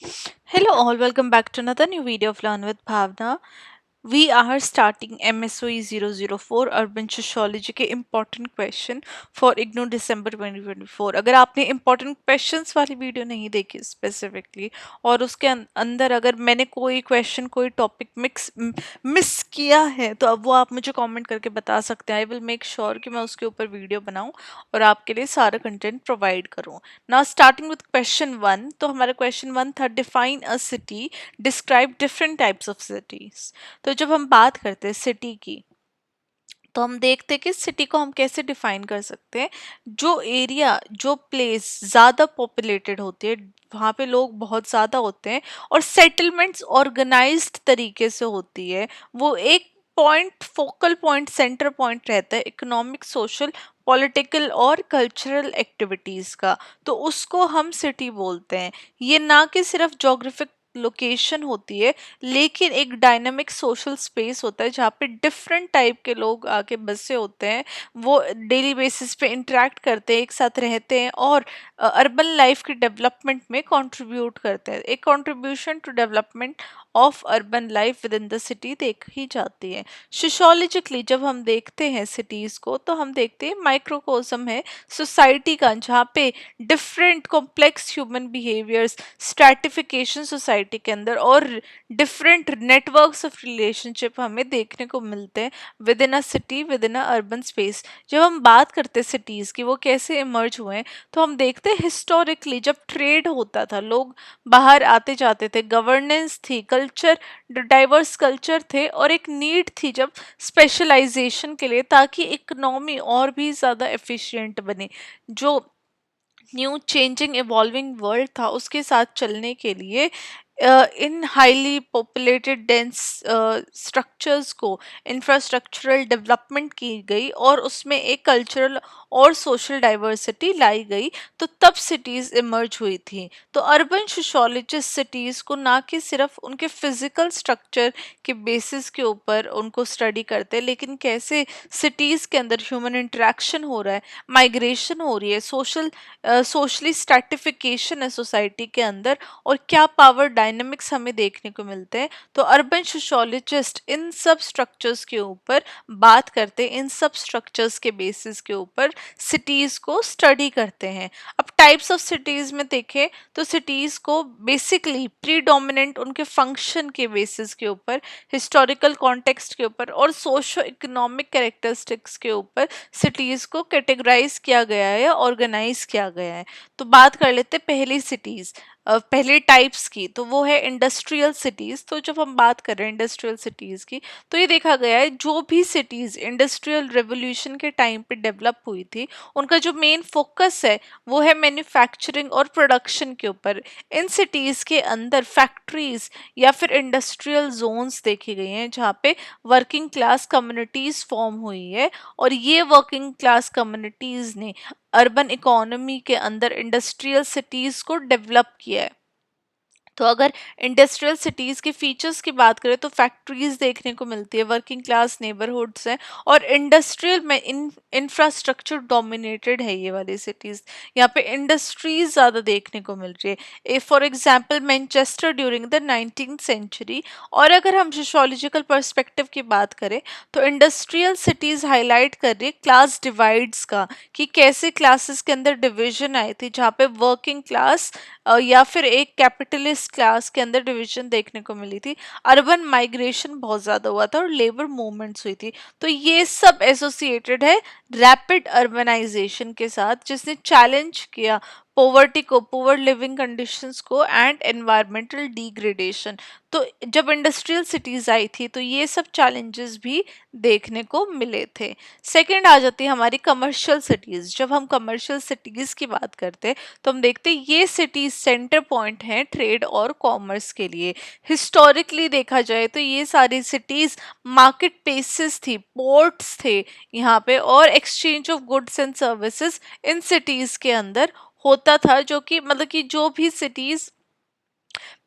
Hello all, welcome back to another new video of Learn with Bhavna. We are starting MSOE 004 Urban Sociology के important question for IGNOU December 2024. अगर आपने important questions वाली video नहीं देखी specifically और उसके अंदर अगर मैंने कोई question कोई topic मिस किया है तो अब वो आप मुझे comment करके बता सकते हैं. I will make sure कि मैं उसके ऊपर वीडियो बनाऊं और आपके लिए सारा कंटेंट प्रोवाइड करूं. Now starting with question one. तो हमारा क्वेश्चन वन था define a city, describe different types of cities. तो जब हम बात करते हैं सिटी की तो हम देखते हैं कि सिटी को हम कैसे डिफाइन कर सकते हैं. जो एरिया जो प्लेस ज़्यादा पॉपुलेटेड होती है, वहाँ पे लोग बहुत ज़्यादा होते हैं और सेटलमेंट्स ऑर्गेनाइज्ड तरीके से होती है, वो एक point focal point centre point रहता है इकोनॉमिक सोशल पॉलिटिकल और कल्चरल एक्टिविटीज़ का. तो उसको हम सिटी बोलते हैं. ये ना कि सिर्फ जोग्राफिक लोकेशन होती है लेकिन एक डायनामिक सोशल स्पेस होता है जहाँ पे डिफरेंट टाइप के लोग आके बसे होते हैं. वो डेली बेसिस पे इंटरेक्ट करते हैं, एक साथ रहते हैं और अर्बन लाइफ के डेवलपमेंट में कंट्रीब्यूट करते हैं. एक contribution to development of urban life within the city देखी जाती है. सोशोलॉजिकली जब हम देखते हैं सिटीज़ को तो हम देखते हैं माइक्रोकोज्म है सोसाइटी का, जहाँ पे different complex human behaviours stratification society के अंदर और डिफरेंट नेटवर्क्स ऑफ रिलेशनशिप हमें देखने को मिलते हैं with in a city with in a urban space. जब हम बात करते हैं सिटीज़ की वो कैसे इमर्ज हुए हैं तो हम देखते हैं हिस्टोरिकली जब ट्रेड होता था, लोग बाहर आते जाते थे, गवर्नेंस थी, कल्चर डाइवर्स कल्चर थे और एक नीड थी जब स्पेशलाइजेशन के लिए ताकि इकोनॉमी और भी ज़्यादा एफिशिएंट बने. जो न्यू चेंजिंग इवॉल्विंग वर्ल्ड था उसके साथ चलने के लिए इन हाईली पॉपुलेटेड डेंस स्ट्रक्चर्स को इंफ्रास्ट्रक्चरल डेवलपमेंट की गई और उसमें एक कल्चरल और सोशल डाइवर्सिटी लाई गई. तो तब सिटीज़ इमर्ज हुई थी. तो अर्बन सोशोलॉजिस्ट सिटीज़ को ना कि सिर्फ उनके फिजिकल स्ट्रक्चर के बेसिस के ऊपर उनको स्टडी करते लेकिन कैसे सिटीज़ के अंदर ह्यूमन इंटरेक्शन हो रहा है, माइग्रेशन हो रही है, सोशली स्ट्रैटिफिकेशन है सोसाइटी के अंदर और क्या पावर डायनामिक्स हमें देखने को मिलते हैं. तो अर्बन सोशोलॉजिस्ट इन सब स्ट्रक्चर्स के ऊपर बात करते हैं, इन सब स्ट्रक्चर्स के बेसिस के ऊपर सिटीज़ को स्टडी करते हैं. अब टाइप्स ऑफ सिटीज़ में देखें तो सिटीज़ को बेसिकली प्रीडोमिनेंट उनके फंक्शन के बेसिस के ऊपर, हिस्टोरिकल कॉन्टेक्स्ट के ऊपर और सोशो इकोनॉमिक कैरेक्टरिस्टिक्स के ऊपर सिटीज़ को कैटेगराइज किया गया है या ऑर्गेनाइज किया गया है. तो बात कर लेते पहली सिटीज़, पहले टाइप्स की. तो वो है इंडस्ट्रियल सिटीज़. तो जब हम बात कर रहे हैं इंडस्ट्रियल सिटीज़ की तो ये देखा गया है जो भी सिटीज़ इंडस्ट्रियल रेवोल्यूशन के टाइम पे डेवलप हुई थी उनका जो मेन फोकस है वो है मैन्युफैक्चरिंग और प्रोडक्शन के ऊपर. इन सिटीज़ के अंदर फैक्ट्रीज या फिर इंडस्ट्रियल जोन्स देखी गई हैं जहाँ पे वर्किंग क्लास कम्युनिटीज़ फॉर्म हुई है और ये वर्किंग क्लास कम्युनिटीज़ ने अर्बन इकोनॉमी के अंदर इंडस्ट्रियल सिटीज़ को डेवलप किया है. तो अगर इंडस्ट्रियल सिटीज़ के फीचर्स की बात करें तो फैक्ट्रीज देखने को मिलती है, वर्किंग क्लास नेबरहुड्स हैं और इंडस्ट्रियल में इंफ्रास्ट्रक्चर डोमिनेटेड है ये वाली सिटीज़. यहाँ पे इंडस्ट्रीज ज़्यादा देखने को मिल रही है. For example Manchester during the 19th century. और अगर हम सोशोलॉजिकल पर्सपेक्टिव की बात करें तो इंडस्ट्रियल सिटीज़ हाईलाइट कर रही है क्लास डिवाइड्स का, कि कैसे क्लासेस के अंदर डिवीजन आई थी जहाँ पे वर्किंग क्लास या फिर एक कैपिटलिस्ट क्लास के अंदर डिवीजन देखने को मिली थी. अर्बन माइग्रेशन बहुत ज़्यादा हुआ था और लेबर मूवमेंट्स हुई थी. तो ये सब एसोसिएटेड है रैपिड अर्बनाइजेशन के साथ जिसने चैलेंज किया पोवर्टी को, पुअर लिविंग कंडीशंस को एंड एनवायरमेंटल डिग्रेडेशन. तो जब इंडस्ट्रियल सिटीज़ आई थी तो ये सब चैलेंजेस भी देखने को मिले थे. सेकंड आ जाती है हमारी कमर्शियल सिटीज़. जब हम कमर्शियल सिटीज़ की बात करते हैं तो हम देखते हैं ये सिटीज सेंटर पॉइंट हैं ट्रेड और कॉमर्स के लिए. हिस्टोरिकली देखा जाए तो ये सारी सिटीज मार्केट प्लेसेस थी, पोर्ट्स थे यहाँ पे और exchange of goods and services in cities के अंदर होता था. जो कि मतलब कि जो भी सिटीज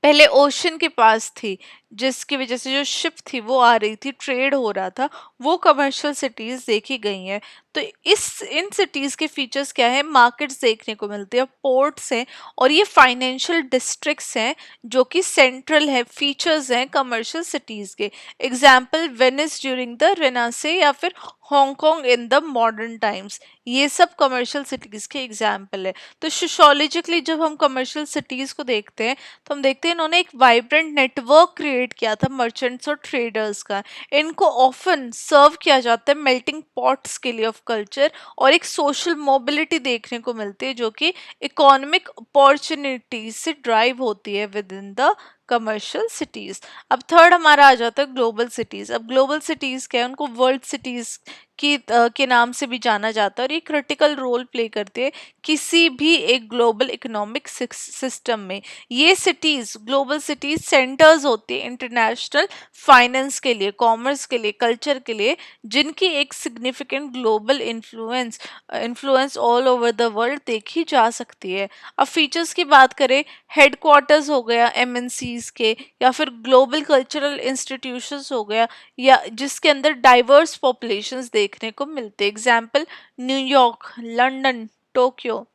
पहले ओशन के पास थी, जिसकी वजह से जो शिप थी वो आ रही थी, ट्रेड हो रहा था, वो कमर्शियल सिटीज देखी गई हैं। तो इस इन सिटीज के फीचर्स क्या है, मार्केट्स देखने को मिलते हैं, पोर्ट्स हैं, और ये फाइनेंशियल डिस्ट्रिक्ट्स हैं जो कि सेंट्रल है, फीचर्स हैं कमर्शियल सिटीज के। एग्जाम्पल वेनिस ड्यूरिंग द रेनासे, या फिर Hong Kong in the modern times, ये सब कमर्शियल सिटीज के एग्जाम्पल है। तो सोशोलॉजिकली जब हम कमर्शियल सिटीज को देखते हैं, तो हम देखते हैं इन्होंने एक वाइब्रेंट नेटवर्क क्रिएट किया था मर्चेंट्स और ट्रेडर्स का। इनको ऑफन सर्व किया जाता है मेल्टिंग पॉट्स के लिए ऑफ कल्चर, और एक सोशल मोबिलिटी देखने को मिलती है जो कि इकोनॉमिक अपॉर्चुनिटीज से ड्राइव होती है with in the commercial cities. अब थर्ड हमारा आ जाता है ग्लोबल सिटीज। अब ग्लोबल सिटीज क्या है, उनको वर्ल्ड सिटीज के नाम से भी जाना जाता है, और ये क्रिटिकल रोल प्ले करते हैं किसी भी एक ग्लोबल इकोनॉमिक सिस्टम में। ये सिटीज, ग्लोबल सिटीज सेंटर्स होती है इंटरनेशनल फाइनेंस के लिए, कॉमर्स के लिए, कल्चर के लिए, जिनकी एक significant global influence influence all over the world देखी जा सकती है। अब फीचर्स की बात करें, हेडक्वार्टर्स हो गया एमएनसीज के, या फिर ग्लोबल कल्चरल इंस्टीट्यूशंस हो गया, या जिसके अंदर डाइवर्स पॉपुलेशंस देखने को मिलते हैं। Example New York, London, Tokyo.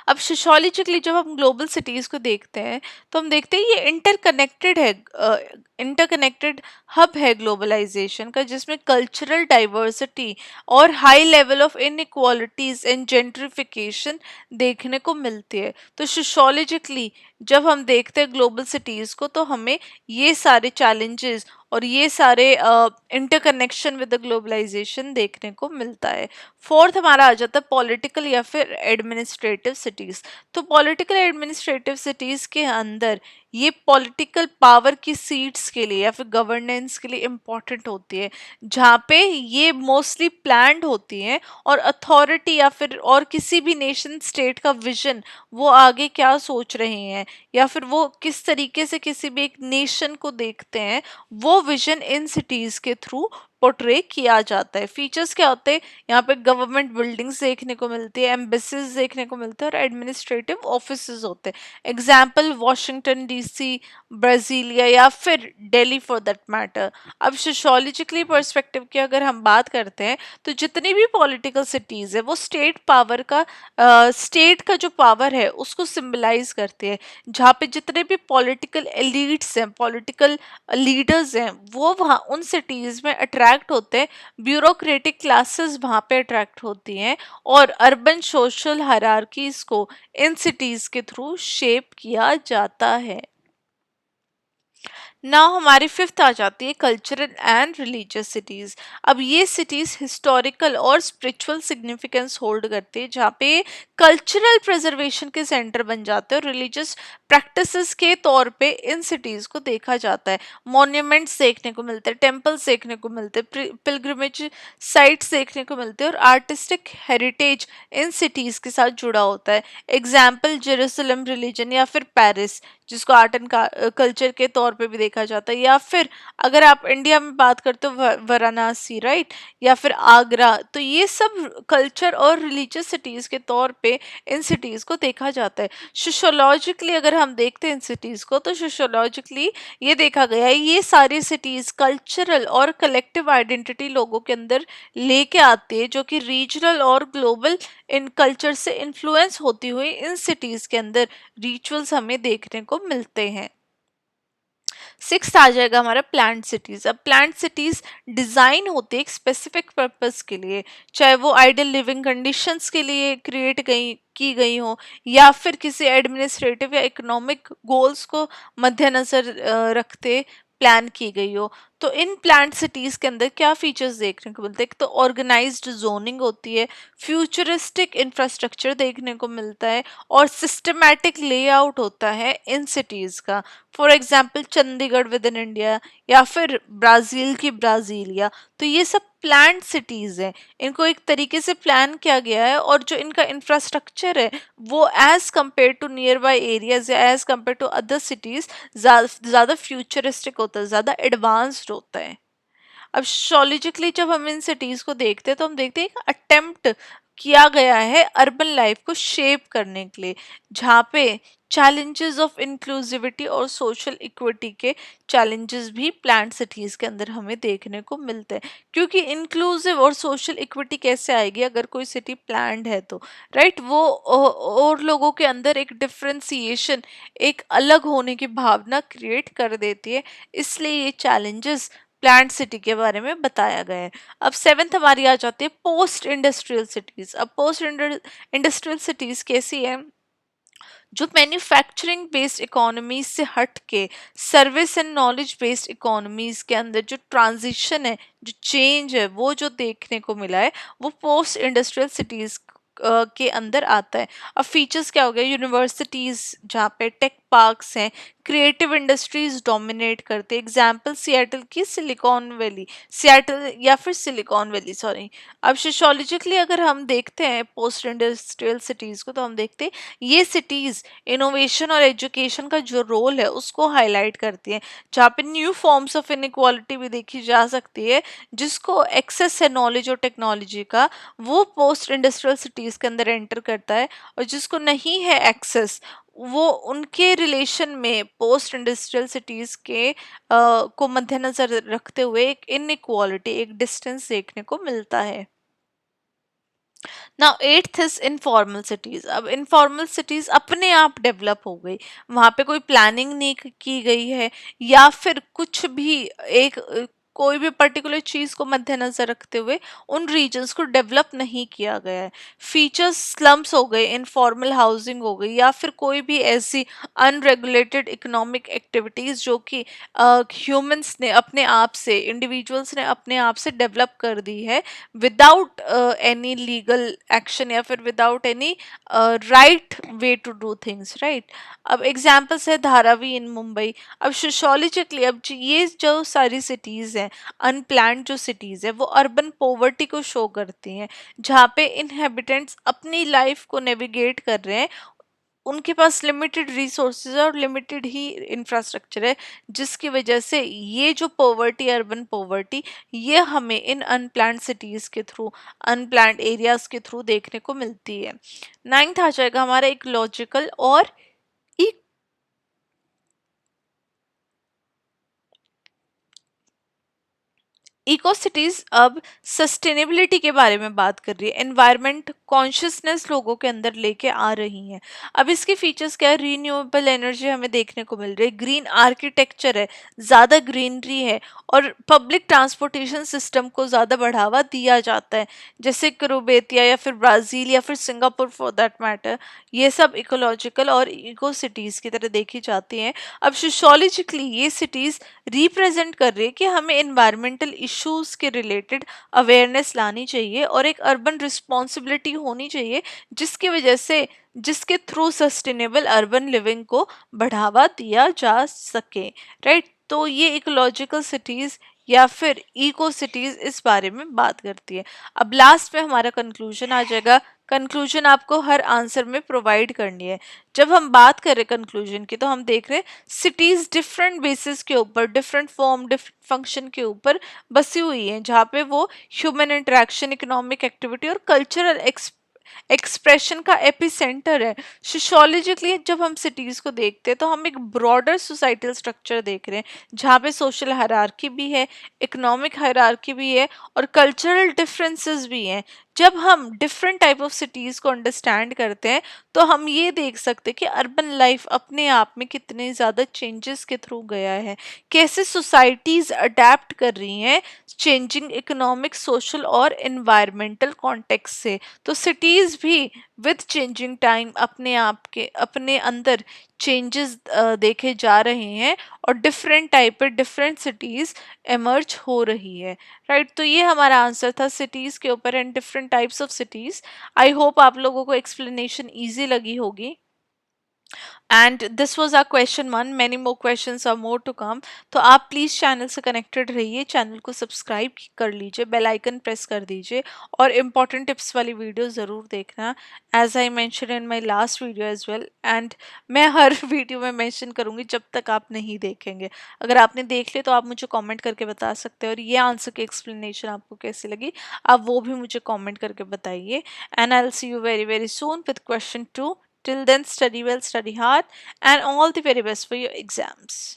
अब सोशियोलॉजिकली जब हम ग्लोबल सिटीज को देखते हैं, तो हम देखते हैं ये इंटरकनेक्टेड है, इंटरकनेक्टेड हब है ग्लोबलाइजेशन का, जिसमें कल्चरल डाइवर्सिटी और high level of inequalities and gentrification देखने को मिलती है। तो सोशियोलॉजिकली जब हम देखते हैं ग्लोबल सिटीज को, तो हमें ये सारे चैलेंजेस और ये सारे इंटरकनेक्शन विद द ग्लोबलाइजेशन देखने को मिलता है। फोर्थ हमारा आ जाता है पॉलिटिकल या फिर एडमिनिस्ट्रेटिव सिटीज। तो पॉलिटिकल एडमिनिस्ट्रेटिव सिटीज के अंदर ये पॉलिटिकल पावर की सीट्स के लिए या फिर गवर्नेंस के लिए इम्पोर्टेंट होती है, जहाँ पे ये मोस्टली प्लान्ड होती हैं, और अथॉरिटी या फिर और किसी भी नेशन स्टेट का विजन, वो आगे क्या सोच रहे हैं या फिर वो किस तरीके से किसी भी एक नेशन को देखते हैं, वो विजन इन सिटीज के थ्रू पोर्ट्रे किया जाता है। फीचर्स क्या होते हैं, यहाँ पे गवर्नमेंट बिल्डिंग्स देखने को मिलती है, एम्बेसीज देखने को मिलते हैं, और एडमिनिस्ट्रेटिव ऑफिसेज होते हैं। एग्जाम्पल वॉशिंगटन डीसी, ब्राजीलिया, या फिर दिल्ली फॉर दैट मैटर। अब सोशियोलॉजिकली पर्सपेक्टिव की अगर हम बात करते हैं, तो जितनी भी पॉलिटिकल सिटीज है वो स्टेट पावर का, स्टेट का जो पावर है उसको सिंबलाइज करती है, जहाँ पे जितने भी पॉलिटिकल एलिट्स हैं, पॉलिटिकल लीडर्स हैं, वो वहाँ उन सिटीज में अट्रैक्ट होते हैं, ब्यूरोक्रेटिक क्लासेस वहाँ पे अट्रैक्ट होती हैं, और अर्बन सोशल हायरार्कीज को इन सिटीज के थ्रू शेप किया जाता है। नाउ हमारी फिफ्थ आ जाती है कल्चरल एंड रिलीजियस सिटीज। अब ये सिटीज हिस्टोरिकल और स्पिरिचुअल सिग्निफिकेंस होल्ड करती है, जहाँ पे कल्चरल प्रिजर्वेशन के सेंटर बन जाते हैं, और रिलीजियस प्रैक्टिसेस के तौर पे इन सिटीज को देखा जाता है। मॉन्यूमेंट्स देखने को मिलते हैं, टेम्पल्स देखने को मिलते हैं, पिलग्रिमेज साइट्स देखने को मिलते हैं, और आर्टिस्टिक हेरिटेज इन सिटीज के साथ जुड़ा होता है। एग्जाम्पल जेरूसलम रिलीजन, या फिर पेरिस, जिसको आर्ट एंड कल्चर के तौर पे भी देखा जाता है, या फिर अगर आप इंडिया में बात करते हो वाराणसी, राइट, या फिर आगरा। तो ये सब कल्चर और रिलीजियस सिटीज के तौर पे इन सिटीज को देखा जाता है। सोशियोलॉजिकली अगर हम देखते हैं इन सिटीज को, तो सोशियोलॉजिकली ये देखा गया है ये सारी सिटीज कल्चरल और कलेक्टिव आइडेंटिटी लोगों के अंदर लेके आती है, जो कि रीजनल और ग्लोबल इन कल्चर से इन्फ्लुएंस होती हुई इन सिटीज के अंदर रिचुअल्स हमें देखने को मिलते हैं। सिक्स्थ आ जाएगा हमारा प्लांट सिटीज। अब प्लांट सिटीज डिजाइन होते हैं एक स्पेसिफिक पर्पस के लिए, चाहे वो आइडियल लिविंग कंडीशंस के लिए क्रिएट की गई हो, या फिर किसी एडमिनिस्ट्रेटिव या इकोनॉमिक गोल्स को मद्देनजर रखते प्लान की गई हो। तो इन प्लांट सिटीज के अंदर क्या फीचर्स देखने को मिलते हैं, एक तो ऑर्गेनाइज्ड जोनिंग होती है, फ्यूचरिस्टिक इंफ्रास्ट्रक्चर देखने को मिलता है, और सिस्टमैटिक लेआउट होता है इन सिटीज का। For example Chandigarh with in India, या फिर ब्राजील की ब्राजीलिया। तो ये सब प्लान्ड सिटीज हैं, इनको एक तरीके से प्लान किया गया है, और जो इनका इंफ्रास्ट्रक्चर है वो as compared to nearby areas या as compared to other cities ज़्यादा फ्यूचरिस्टिक होता है, ज़्यादा एडवांस्ड होता है। अब सोशियोलॉजिकली जब हम इन सिटीज को देखते हैं, तो हम देखते हैं एक अटेम्प्ट किया गया है अर्बन लाइफ को शेप करने के लिए, जहाँ पे चैलेंजेस ऑफ इंक्लूसिविटी और सोशल इक्विटी के चैलेंजेस भी प्लान्ड सिटीज़ के अंदर हमें देखने को मिलते हैं, क्योंकि इंक्लूसिव और सोशल इक्विटी कैसे आएगी अगर कोई सिटी प्लान्ड है तो, राइट? वो और लोगों के अंदर एक डिफ्रेंसिएशन, एक अलग होने की भावना क्रिएट कर देती है, इसलिए ये चैलेंजेस प्लांट सिटी के बारे में बताया गया है। अब सेवेंथ हमारी आ जाती है पोस्ट इंडस्ट्रियल सिटीज। अब पोस्ट इंडस्ट्रियल सिटीज कैसी है? जो मैन्युफैक्चरिंग बेस्ड इकोनॉमीज से हट के service and knowledge based economies के अंदर जो ट्रांजिशन है, जो चेंज है, वो जो देखने को मिला है, वो पोस्ट इंडस्ट्रियल सिटीज के अंदर आता है। अब फीचर्स क्या हो गए? यूनिवर्सिटीज जहाँ पे टेक पार्क्स हैं, क्रिएटिव इंडस्ट्रीज डोमिनेट करते हैं। एग्जाम्पल सिएटल की सिलिकॉन वैली, सिएटल या फिर सिलिकॉन वैली, सॉरी। अब सोशियोलॉजिकली अगर हम देखते हैं पोस्ट इंडस्ट्रियल सिटीज को, तो हम देखते हैं ये सिटीज इनोवेशन और एजुकेशन का जो रोल है उसको हाईलाइट करती है, जहाँ पे न्यू फॉर्म्स ऑफ इनइक्वालिटी भी देखी जा सकती है। जिसको एक्सेस है नॉलेज और टेक्नोलॉजी का, वो पोस्ट इंडस्ट्रियल सिटीज के अंदर एंटर करता है, और जिसको नहीं है एक्सेस, वो उनके रिलेशन में पोस्ट इंडस्ट्रियल सिटीज के को मद्देनजर रखते हुए एक इनइक्वालिटी, एक डिस्टेंस देखने को मिलता है। Now eighth is informal cities. अब इनफॉर्मल सिटीज अपने आप डेवलप हो गई, वहां पे कोई प्लानिंग नहीं की गई है, या फिर कुछ भी एक कोई भी पर्टिकुलर चीज को मद्देनजर रखते हुए उन रीजन्स को डेवलप नहीं किया गया है। फीचर्स स्लम्स हो गए, इनफॉर्मल हाउसिंग हो गई, या फिर कोई भी ऐसी अनरेगुलेटेड इकोनॉमिक एक्टिविटीज जो कि ह्यूमंस ने अपने आप से, इंडिविजुअल्स ने अपने आप से डेवलप कर दी है, विदाउट एनी लीगल एक्शन या फिर without any right way to do things, right? अब एग्जाम्पल्स है धारावी इन मुंबई। अब सोशोलॉजिकली अब ये जो सारी सिटीज हैं, अनप्लान्ड जो सिटीज है, वो अर्बन पॉवर्टी को शो करती हैं, जहाँ पे इनहेबिटेंट्स अपनी लाइफ को नेविगेट कर रहे हैं, उनके पास लिमिटेड रिसोर्सेज और लिमिटेड ही इंफ्रास्ट्रक्चर है, जिसकी वजह से ये जो पॉवर्टी, अर्बन पॉवर्टी, ये हमें इन अनप्लान्ड सिटीज के थ्रू, अनप्लान्ड एरियाज के थ्रू देखने को मिलती है। नाइन्थ आ जाएगा हमारा इकोलॉजिकल और इको सिटीज अब सस्टेनेबिलिटी के बारे में बात कर रही है, एनवायरमेंट कॉन्शियसनेस लोगों के अंदर लेके आ रही हैं। अब इसके फीचर्स क्या है? रीन्यूएबल एनर्जी हमें देखने को मिल रही है, ग्रीन आर्किटेक्चर है, ज़्यादा ग्रीनरी है, और पब्लिक ट्रांसपोर्टेशन सिस्टम को ज़्यादा बढ़ावा दिया जाता है, जैसे क्रोबेतिया या फिर ब्राज़ील या फिर सिंगापुर फॉर दैट मैटर। ये सब इकोलॉजिकल और इको सिटीज़ की तरह देखी जाती हैं। अब सोशोलॉजिकली ये सिटीज़ रिप्रेजेंट कर रही है कि हमें इन्वायरमेंटल इश्यूज के रिलेटेड अवेयरनेस लानी चाहिए, और एक अर्बन रिस्पॉन्सिबिलिटी होनी चाहिए, जिसकी वजह से, जिसके थ्रू सस्टेनेबल अर्बन लिविंग को बढ़ावा दिया जा सके, राइट? तो ये इकोलॉजिकल सिटीज या फिर इको सिटीज इस बारे में बात करती है। अब लास्ट में हमारा कंक्लूजन आ जाएगा। कंक्लूजन आपको हर आंसर में प्रोवाइड करनी है। जब हम बात कर रहे कंक्लूजन की, तो हम देख रहे हैं सिटीज डिफरेंट बेसिस के ऊपर, डिफरेंट फॉर्म, डिफरेंट फंक्शन के ऊपर बसी हुई हैं, जहाँ पे वो ह्यूमन इंटरेक्शन, इकोनॉमिक एक्टिविटी और कल्चरल एक्सप्रेशन का एपिसेंटर है। सोशियोलॉजिकली जब हम सिटीज को देखते हैं, तो हम एक ब्रॉडर सोसाइटल स्ट्रक्चर देख रहे हैं, जहाँ पे सोशल हायरार्की भी है, इकोनॉमिक हायरार्की भी है, और कल्चरल डिफरेंसेस भी हैं। जब हम डिफरेंट टाइप ऑफ सिटीज को अंडरस्टैंड करते हैं, तो हम ये देख सकते हैं कि अर्बन लाइफ अपने आप में कितने ज़्यादा चेंजेस के थ्रू गया है, कैसे सोसाइटीज़ अडेप्ट कर रही हैं चेंजिंग इकोनॉमिक, सोशल और इन्वायरमेंटल कॉन्टेक्स्ट से। तो सिटीज़ भी विद चेंजिंग टाइम अपने आप के, अपने अंदर चेंजेस देखे जा रहे हैं, और डिफरेंट टाइप पर डिफरेंट सिटीज़ एमर्ज हो रही है, राइट? तो ये हमारा आंसर था सिटीज़ के ऊपर and different types of cities. I hope आप लोगों को एक्सप्लेनेशन ईजी लगी होगी। And this was our question one, many more question are more to come. तो आप प्लीज़ चैनल से कनेक्टेड रहिए, चैनल को सब्सक्राइब कर लीजिए, बेल आइकन प्रेस कर दीजिए, और इम्पॉर्टेंट टिप्स वाली वीडियो ज़रूर देखना, as I mention in my last video as well. And मैं हर वीडियो में मैंशन करूँगी जब तक आप नहीं देखेंगे। अगर आपने देख लिया तो आप मुझे कॉमेंट करके बता सकते हैं, और ये आंसर की एक्सप्लेनेशन आपको कैसी लगी, आप वो भी मुझे कॉमेंट करके बताइए। And I will see you very very soon with question 2 Till then, study well, study hard, and all the very best for your exams.